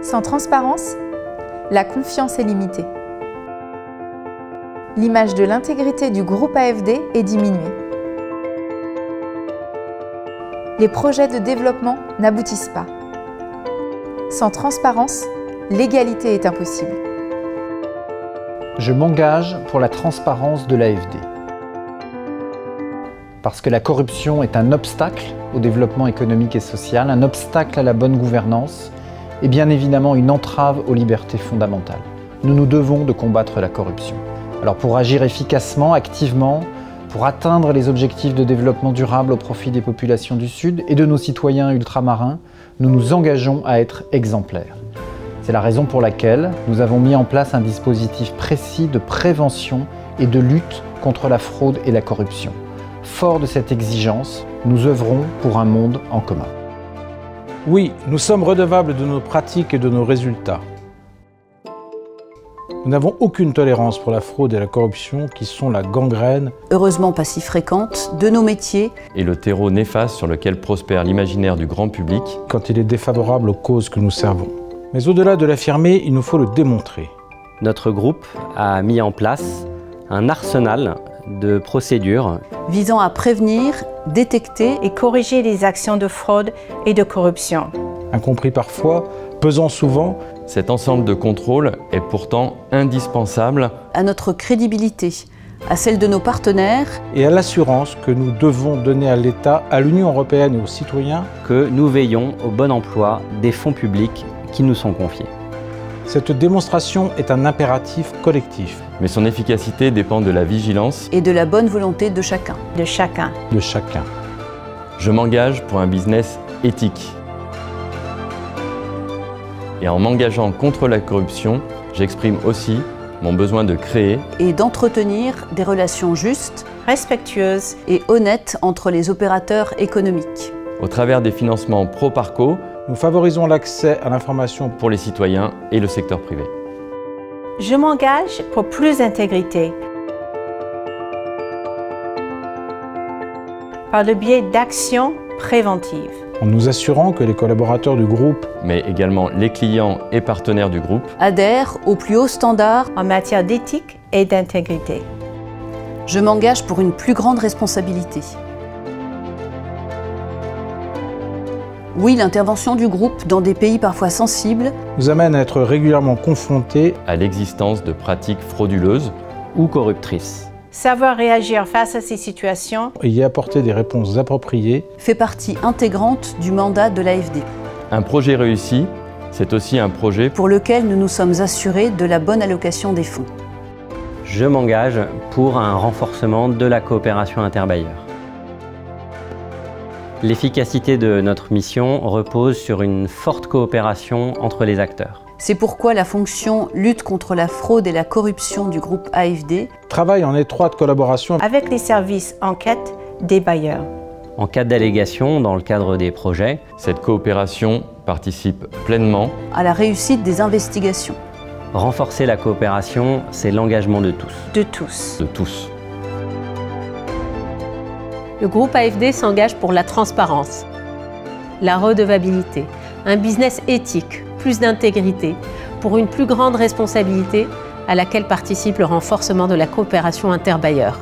Sans transparence, la confiance est limitée. L'image de l'intégrité du groupe AFD est diminuée. Les projets de développement n'aboutissent pas. Sans transparence, l'égalité est impossible. Je m'engage pour la transparence de l'AFD. Parce que la corruption est un obstacle au développement économique et social, un obstacle à la bonne gouvernance et bien évidemment une entrave aux libertés fondamentales. Nous nous devons de combattre la corruption. Alors pour agir efficacement, activement, pour atteindre les objectifs de développement durable au profit des populations du Sud et de nos citoyens ultramarins, nous nous engageons à être exemplaires. C'est la raison pour laquelle nous avons mis en place un dispositif précis de prévention et de lutte contre la fraude et la corruption. Fort de cette exigence, nous œuvrons pour un monde en commun. Oui, nous sommes redevables de nos pratiques et de nos résultats. Nous n'avons aucune tolérance pour la fraude et la corruption qui sont la gangrène, heureusement pas si fréquente, de nos métiers et le terreau néfaste sur lequel prospère l'imaginaire du grand public quand il est défavorable aux causes que nous servons. Mais au-delà de l'affirmer, il nous faut le démontrer. Notre groupe a mis en place un arsenal de procédures visant à prévenir, détecter et corriger les actions de fraude et de corruption. Incompris parfois, pesant souvent, cet ensemble de contrôles est pourtant indispensable à notre crédibilité, à celle de nos partenaires et à l'assurance que nous devons donner à l'État, à l'Union européenne et aux citoyens que nous veillons au bon emploi des fonds publics qui nous sont confiés. Cette démonstration est un impératif collectif. Mais son efficacité dépend de la vigilance et de la bonne volonté de chacun. De chacun. De chacun. Je m'engage pour un business éthique. Et en m'engageant contre la corruption, j'exprime aussi mon besoin de créer et d'entretenir des relations justes, respectueuses et honnêtes entre les opérateurs économiques. Au travers des financements pro-parco, nous favorisons l'accès à l'information pour les citoyens et le secteur privé. Je m'engage pour plus d'intégrité par le biais d'actions préventives. En nous assurant que les collaborateurs du groupe, mais également les clients et partenaires du groupe, adhèrent aux plus hauts standards en matière d'éthique et d'intégrité. Je m'engage pour une plus grande responsabilité. Oui, l'intervention du groupe dans des pays parfois sensibles nous amène à être régulièrement confrontés à l'existence de pratiques frauduleuses ou corruptrices. Savoir réagir face à ces situations et y apporter des réponses appropriées fait partie intégrante du mandat de l'AFD. Un projet réussi, c'est aussi un projet pour lequel nous nous sommes assurés de la bonne allocation des fonds. Je m'engage pour un renforcement de la coopération interbailleurs. L'efficacité de notre mission repose sur une forte coopération entre les acteurs. C'est pourquoi la fonction lutte contre la fraude et la corruption du groupe AFD travaille en étroite collaboration avec les services enquête des bailleurs. En cas d'allégation dans le cadre des projets, cette coopération participe pleinement à la réussite des investigations. Renforcer la coopération, c'est l'engagement de tous. De tous. De tous. Le groupe AFD s'engage pour la transparence, la redevabilité, un business éthique, plus d'intégrité, pour une plus grande responsabilité à laquelle participe le renforcement de la coopération interbailleurs.